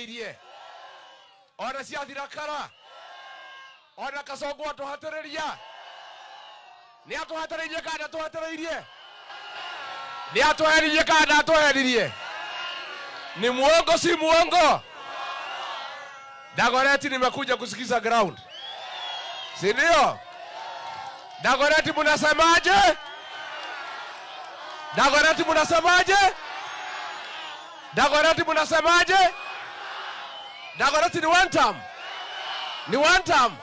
irie ona cia thirakara ona Kasongo atuhatiriria ni atuhatiririe kana atuhatiririe ni atuheririe kana atuheririe ni muongo si muongo Dagoretti nimekuja kusikiza ground si ndio Dagoretti mnasemaje Dagoretti mnasemaje Dagoretti mnasemaje Dagoretti ni one term ni one term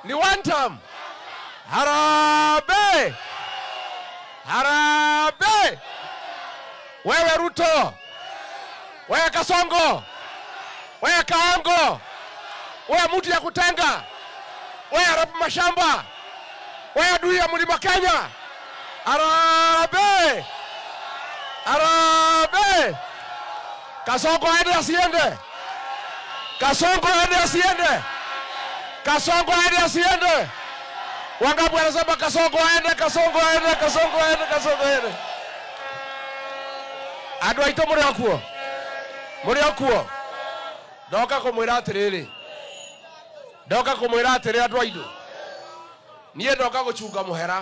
ni one term Harambee Harambee wewe Ruto wewe Kasongo wewe Kaongo wewe mtu ya kutenga wewe Arap Mashamba wewe adui ya Mlima Kenya Harambee Harambee Kasongo aende asiende Kasongo aende asiende Kasongo aende asiende wangapi wanasema Kasongo aende Kasongo aende Kasongo aende Kasongo aende Andũ aitũ mũrĩ okuo ndoka kũmwĩra atĩrĩrĩ andũ aitũ niĩ ndoka gũchunga mũhera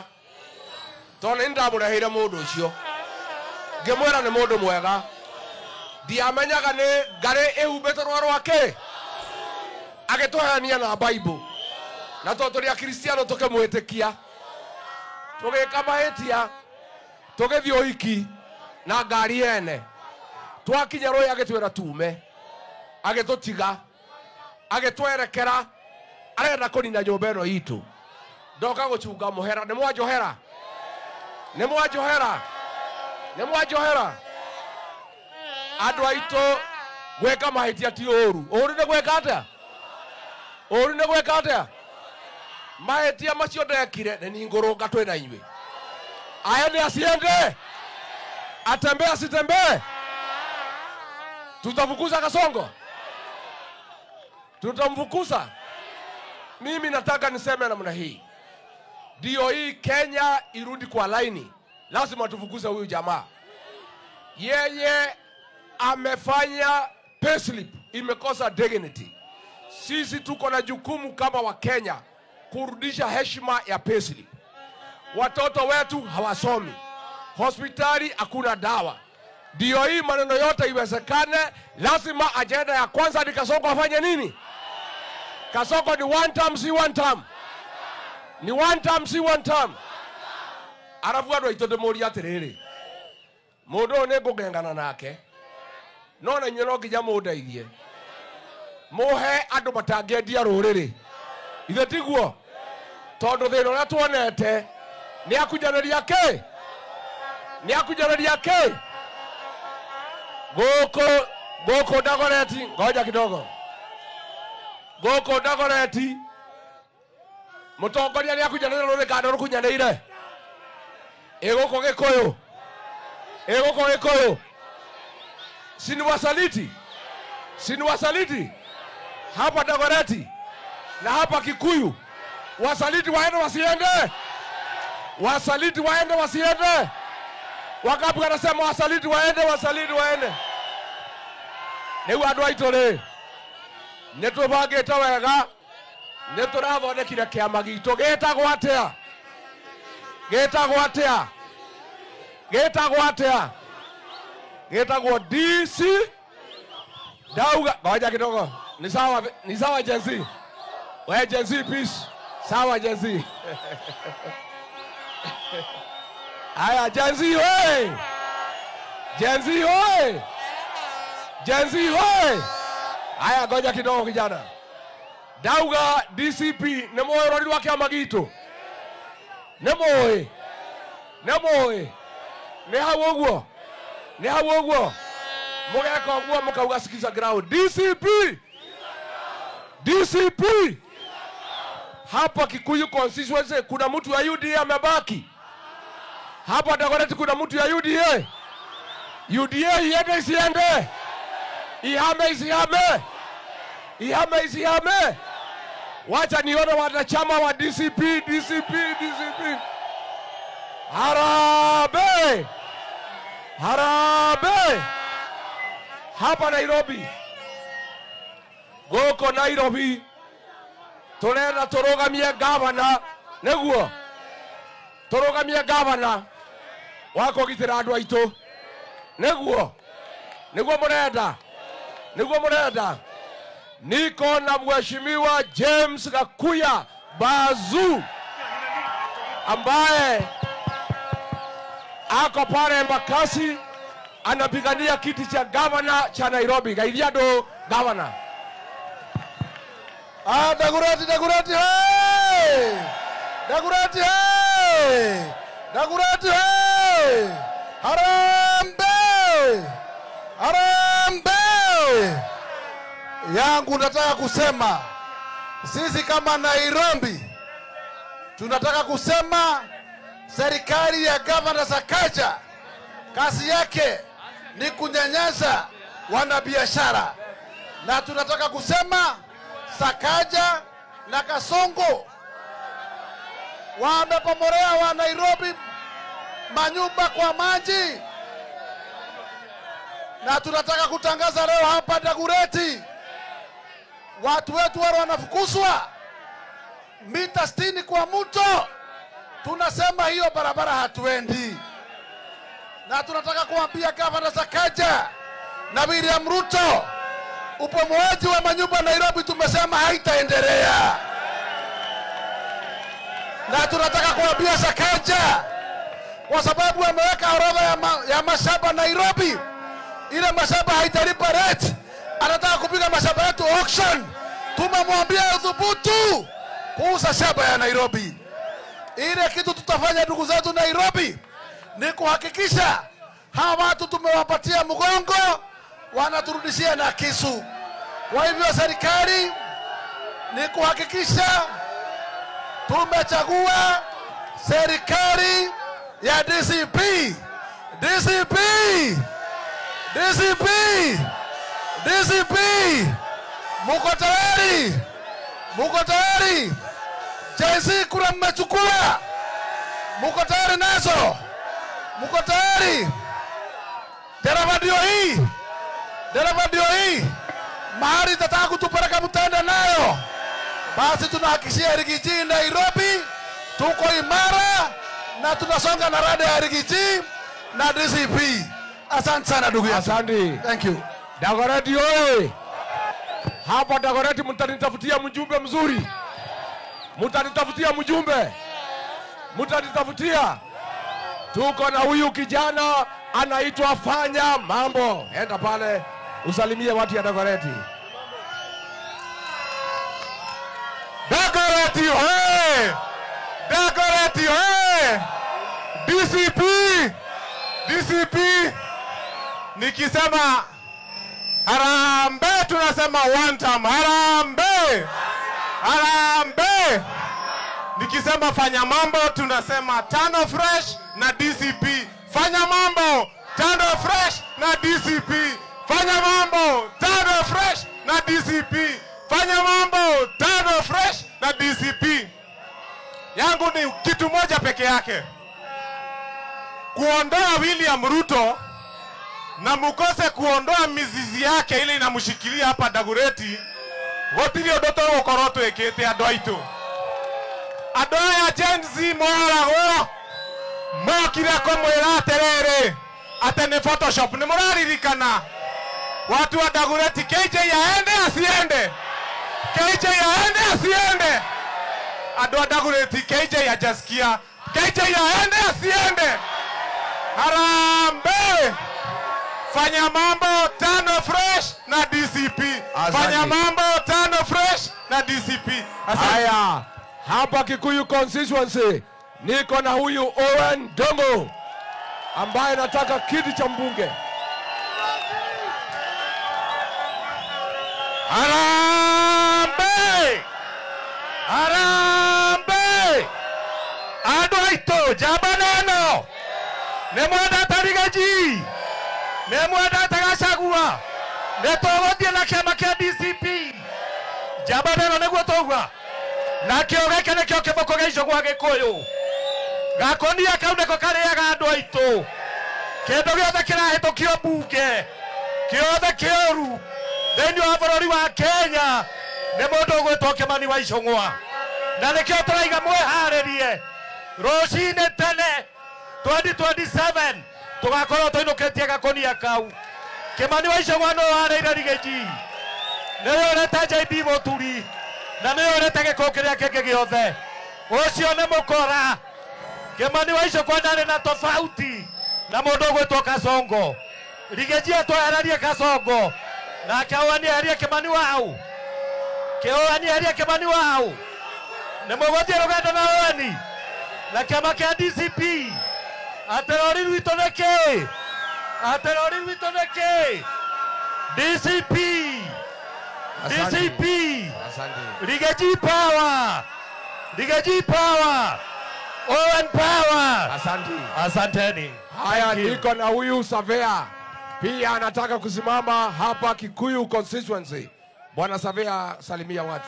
tondũ nĩ ndamũreheire mũndũ ũcio ngĩmwĩra nĩ mũndũ mwega ndiamenyaga nĩ ngarĩ ĩhumbĩte rwa rwake agĩtũheania na Bible na tondũ tũrĩ akristiano tũkĩmwĩtĩkia tũgĩka mahĩtia tũgĩthiĩ ũhiki na ngari ene twakinya rũĩ agĩtwĩra tume agĩtũtiga agĩtwerekera arenda kũnina nyũmba ĩno itũ ndoka gũchunga mũhera nĩ mwanjohera nĩ mwanjohera nĩ mwanjohera andũ aitũ gwĩka mahĩtia ti ũru nĩ gwĩka atĩa ũru nĩ gwĩka atĩa mahĩtia macio ndekire nĩ niĩ ngũrũnga twĩna inyuĩ aende asiende atembee asitembee tutafukuza Kasongo tutamfukuza mimi nataka niseme namna hii ndio hii Kenya irudi kwa laini lazima tufukuze huyu jamaa yeye amefanya payslip imekosa dignity sisi tuko na jukumu kama wa Kenya kurudisha heshima ya payslip watoto wetu hawasomi hospitali hakuna dawa ndio hii maneno yote iwezekane lazima agenda ya kwanza ni Kasongo afanye nini Kasongo ni one term si one term ni one term si one term arabu andũ aitũ ndĩmũria atĩrĩrĩ mũndũ ũyũ nĩ ngũgengana nake no na inyuĩ no nginya mũndeithie mũhe andũ matangĩendia rũrĩrĩ ithe tiguo tondũ thĩna ũrĩa tuonete nĩ akunjanĩria kĩ nĩ akunjanĩria kĩ gũkũ Dagoretti ngoja kidogo gũkũ Dagoretti mũtongoria nĩ akunjanĩria rũrĩrĩ kana rũkunyanĩire gũkũ Gĩkũyũ sini wasaliti hapa Dagoretti na hapa Kikuyu wasaliti waende wasiende wakapu wanasema wasaliti waende nĩguo andũ aitũ rĩ nĩtũbangĩte wega nĩtũrathondekire kĩama gitũ gĩtagwo DC Dauga ngoja kidogo ni sawa Gen Z wewe Gen Z peace sawa Gen Z haya Gen Z hoye haya ngoja kidogo kijana Dauga DCP nĩ mũĩ rũri rwa kĩama gitũ nĩ mũĩ nĩ hau ũguo mũgeka ũguo mũkauga sikiza ground DCP hapa Kikuyu constituency kuna mtu ya UDA amebaki hapa Dagoretti kuna mtu ya UDA iende isiende ihame wacha nione wanachama wa DCP Harambee hapa Nairobi goko Nairobi turenda turugamie gavana neguo turugamie gavana wa kugitira andu aitu neguo murenda niko na mheshimiwa James Gakuya Bazu ambaye ako pale Embakasi anapigania kiti cha gavana cha Nairobi. Gaidiado gavana. Dagoretti hey! Dagoretti hey! Dagoretti hey! Harambe! Yangu nataka kusema sisi kama Nairobi tunataka kusema serikali ya Gavana Sakaja kazi yake ni kunyanyasa wanabiashara, na tunataka kusema Sakaja na Kasongo wamepomorea wa Nairobi manyumba kwa maji, na tunataka kutangaza leo hapa Dagoretti watu wetu wale wanafukuzwa mita 60 kwa mto. Tunasema hiyo barabara hatuendi, na tunataka kuambia Gavana Sakaja na William Ruto upomoaji wa manyumba Nairobi tumesema haitaendelea, na tunataka kuambia Sakaja kwa sababu ameweka orodha ya mashamba Nairobi, ile mashamba haitalipa rate, anataka kupiga mashamba yetu auction. Tumemwambia udhubutu kuuza shamba ya Nairobi. Ile kitu tutafanya ndugu zetu Nairobi ni kuhakikisha hawa watu tumewapatia mgongo wanaturudishia na kisu. Kwa hivyo serikali ni kuhakikisha tumechagua serikali ya DCP. Muko tayari? JC kura mmechukua? Muko tayari nazo? Muko tayari? Dereva ndio hii. Mahali tataka kutupeleka mtaenda nayo. Basi tunahakikishia Rigiji Nairobi tuko imara na tunasonga na rada ya Rigiji na DCP. Asante sana ndugu yangu. Asante. Thank you. Dagoretti oye. Hapa Dagoretti mtanitafutia mjumbe mzuri. Mtanitafutia. Tuko na huyu kijana anaitwa Fanya Mambo. Enda pale usalimie watu ya Dagoretti. Dagoretti oye! Dagoretti oye! DCP nikisema Harambee tunasema one time. Harambee. Nikisema Fanya Mambo tunasema Tano Fresh na DCP. Fanya Mambo, Tano Fresh na DCP. Fanya Mambo, Tano Fresh na DCP. Fanya Mambo, Tano Fresh na DCP. Yangu ni kitu moja peke yake. Kuondoa William Ruto na mukose kuondoa mizizi yake ile inamshikilia hapa Dagoretti. Gotiri odoto gokoroto ekete adoito. Adoya Genzi morago. Mokire komwera terere. Atene Photoshop ni muraririkana. Watu wa Dagoretti KJ yaende asiende. KJ yaende asiende. Ado Dagoretti KJ ajasikia. KJ yaende asiende. Harambee. Fanya Mambo, Tano Fresh na DCP. Fanya Mambo, Tano Fresh na DCP. Haya, hapa Kikuyu constituency niko na huyu Owen Dongo ambaye nataka kiti cha mbunge. Harambee. Adoito jabanano. Nemwada Tarigaji. Nemwada Tagashagua. Netogotie na kiama kia DCP. Jabanano neguo togwa. Na kiogeke ne kio kiboko geico gwa Gikuyu. Gakonia kau neko kareaga andu aitu. Kindu giothe kirahitukio bunge. Kiothe kioru. thĩinĩ wa bũrũri wa Kenya nĩ mũndũ ũgwĩtwo Kĩmani wa Icũng'wa, na nĩkĩo tũraiga mwĩharĩrie rũcinĩ tene 2027 tũgakorwo tũinũkĩtie gakũnia kau. Kĩmani wa Icũng'wa nĩ warĩire Rigiji, nĩwe ũrete JB Mũturi, na nĩwe ũrete gĩkũũ kĩrĩa kĩngĩ gĩothe. Ũcio nĩ mũkora. Kĩmani wa Icũng'wa ndarĩ na tofauti na mũndũ ũgwĩtwo Kasongo. Rigiji atwehererie Kasongo, nake ũanieherie Kĩmani wau. Kĩũanieherie Kĩmani wau. Nĩ mũgũthiĩ rũgendo na ũeni na kĩama kĩa DCP. Atĩrori witũ nĩ kĩ? Atĩrori witũ nĩ kĩ? DCP. DCP. Rigiji power. Rigiji power. Owen power. Asanteni. Haya, niko na huyu Savea pia anataka kusimama hapa Kikuyu constituency. Bwana Savea, salimia watu.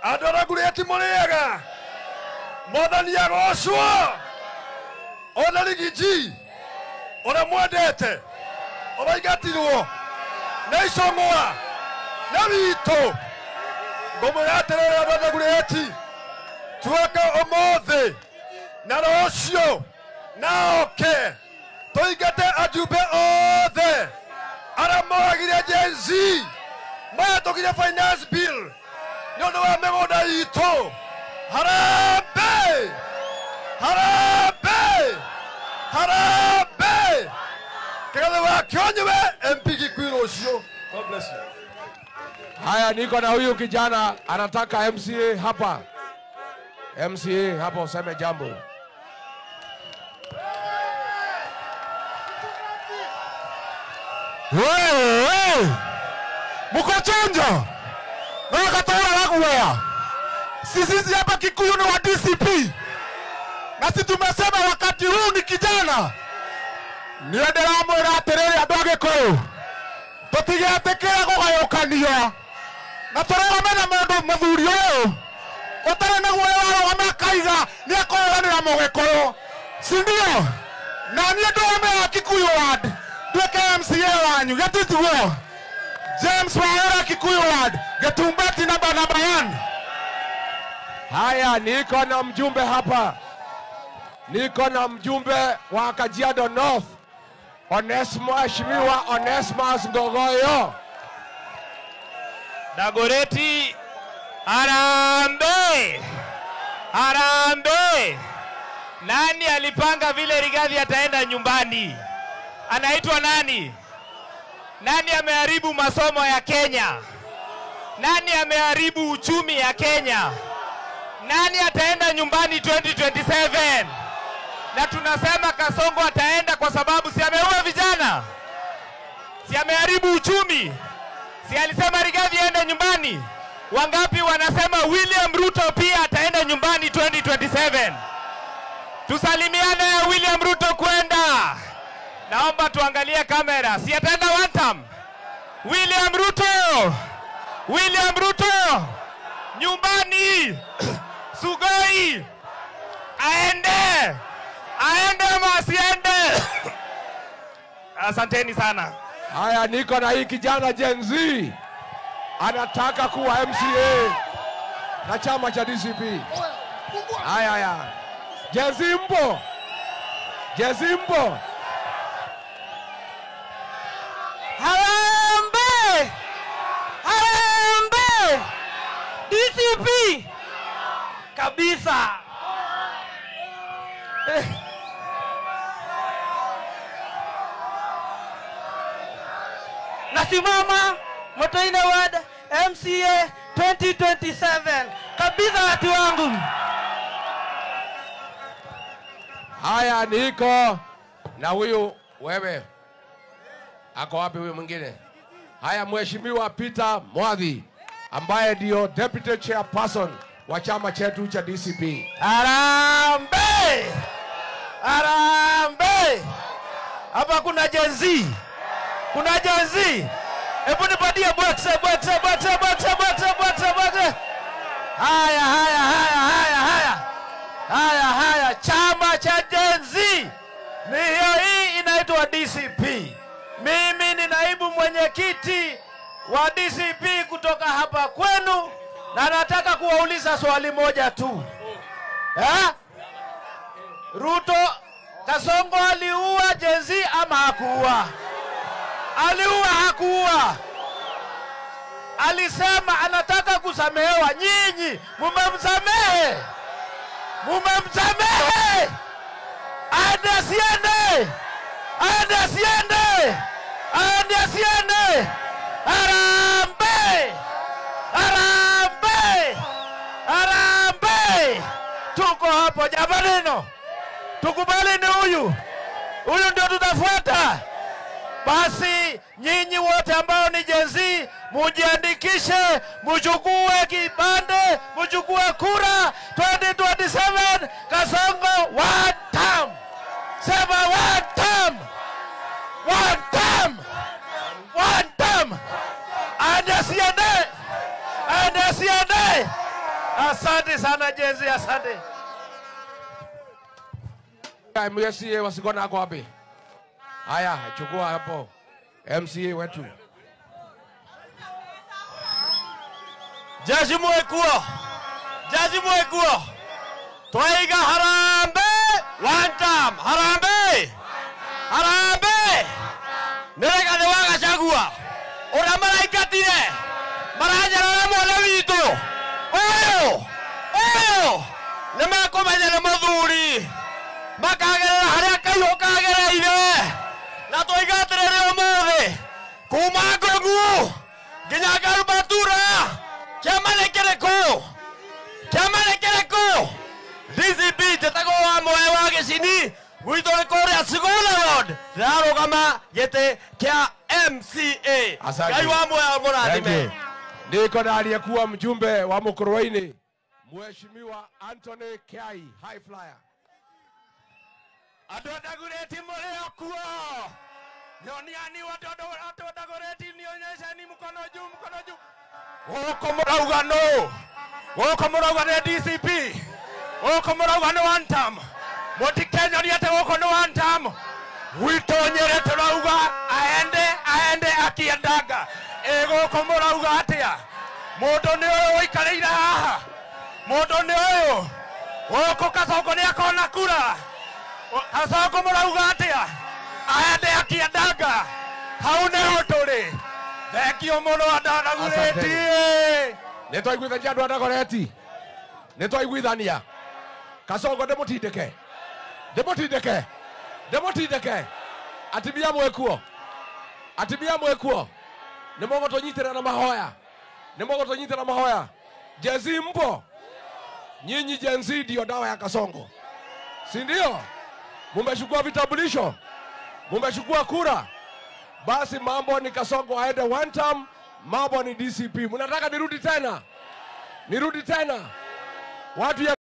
Andora Gureti Muriega. Mwathani agocwo. Ona Rigiji. Ona mwendete. Obaingatirwo. Na Icũng'wa. Na witũ. Ngũmũgaterere Andora Gureti. Tuoke ũmũthĩ na rũciũ na oke tũingate ajumbe othe arĩa moragire Gen Z mahĩtũkire finance bill nĩ ũndũ wa mĩgũnda itũ. Harambee! Harambee! Harambee! Kĩgathe wa Kĩonyũwe MP Kikuyu rũciũ. God bless you. Haya, niko na huyu kijana anataka MCA hapa. MCA hapa useme jambo. Wewe! Muko chonjo? Wakatoa wakuwea. Sisi hapa Kikuyu ni wa DCP. Na sisi tumesema wakati huu ni kijana. Niendelea mwera atĩrĩrĩ andũ a Gĩkũyũ. Tũtigetĩkĩre kũgayũkanio. Na tũrũgame na mũndũ mũthuri ũyũ. Ũtarĩ na guoya wa rũgame akaiga nĩ akũranĩra Mũgĩkũyũ. Si ndio? Na niĩ ndũrũme wa Kikuyu ward. Nduĩke MCA wanyu. Gĩtituo. James Waora Kikuyu ward. Gĩtumbati namba 1. Haya, niko na mjumbe hapa. Niko na mjumbe wa Kajiado North. Mheshimiwa Onesmus Ngogoyo. Dagoretti, Harambee! Harambee! Nani alipanga vile Rigathi ataenda nyumbani? Anaitwa nani? Nani ameharibu masomo ya Kenya? Nani ameharibu uchumi ya Kenya? Nani ataenda nyumbani 2027? Na tunasema Kasongo ataenda kwa sababu si ameua vijana? Si ameharibu uchumi? Si alisema Rigathi aende nyumbani? Wangapi wanasema William Ruto pia ataenda nyumbani 2027? Tusalimiane ya William Ruto kwenda. Naomba tuangalie kamera. Si ataenda one term? William Ruto! William Ruto! Nyumbani! Sugoi! Aende! Aende ama asiende? Asanteni sana. Haya, niko na hii kijana Gen Z. Anataka kuwa MCA na chama cha DCP. Haya. Gen Z mpo? Gen Z mpo? Harambee! Harambee! DCP! Kabisa! Nasimama Motoine Ward MCA 2027. Kabisa watu wangu. Haya, niko na huyu wewe. Ako wapi huyu mwingine? Haya, Mheshimiwa Peter Mwadhi ambaye ndio Deputy Chairperson wa chama chetu cha DCP. Harambee! Harambee! Hapa kuna Gen Z. Kuna Gen Z. Hebu nipatie boxe. Haya. Chama cha Gen Z. Ni hiyo hii inaitwa DCP. mwenyekiti wa DCP kutoka hapa kwenu, na nataka kuwauliza swali moja tu. Ruto Kasongo aliua Gen Z ama hakuua? Aliua, hakuua? Alisema anataka kusamehewa. Nyinyi mumemsamehe? Mumemsamehe? Aende asiende? Aende asiende? Aende asiende? Harambee! Harambee! Harambee! Tuko hapo jamanino. Tukubali ni huyu. Huyu ndio tutafuata. Basi nyinyi wote ambao ni Gen Z mujiandikishe, mchukue kibande, mchukue kura 2027 Kasongo one term. Sema one term. One term. One term. Andesiende. Andesiende. Asante sana Gen Z, asante. MCA wasikona ako wapi? Haya, chukua hapo MCA wetu. Jaji mwekuo. Jaji mwekuo. Twaiga harambee one time. Harambee. Harambee. Nereka de waga chagua. Ora maraikatire. Marajara na mwana wito. Oyo. Oyo. Nema komanya na muthuri. Makagerera haria kayo kagereire. Na toigaterere omothe. Kuma Ngogu. Nginya Garubatura. Kiamanekere ko DCP tetago wa moe wa gicini gwito ni korea Sigula Road ndarugama gite kia MCA Ngai wa moe mũrathime. Niko na aliyekuwa mjumbe wa Mukurweini Mheshimiwa Anthony Kiai High Flyer. Adodagureti mulio kuo nyoniani adodagureti nionyesheni mkono juu. Woko murauga ne DCP. Woko murauga ne one term. Moti Kenya ni ate woko ne one term. Wito Nyeri turauga aende akiendaga. Woko murauga atia. Mundu ni uyu wikareira haha. Mundu ni uyu. Woko Kasongo ni akona kura. Kasongo murauga atia. Aende akiendaga. Hau ne turi. Thekio muno Adodagureti. Nitwaiguithania andu Adodagureti. Nitwaiguithania. Kasongo ndemutindike. Atibia mwekuo. Nimogo tonyitira na mahoya. Gen Z mpo. Nyinyi Gen Z ndio dawa ya Kasongo. Si ndio? Mumechukua vitambulisho. Mumechukua kura. Basi mambo ni Kasongo aende one term, mambo ni DCP. Mnataka nirudi tena? Watu ya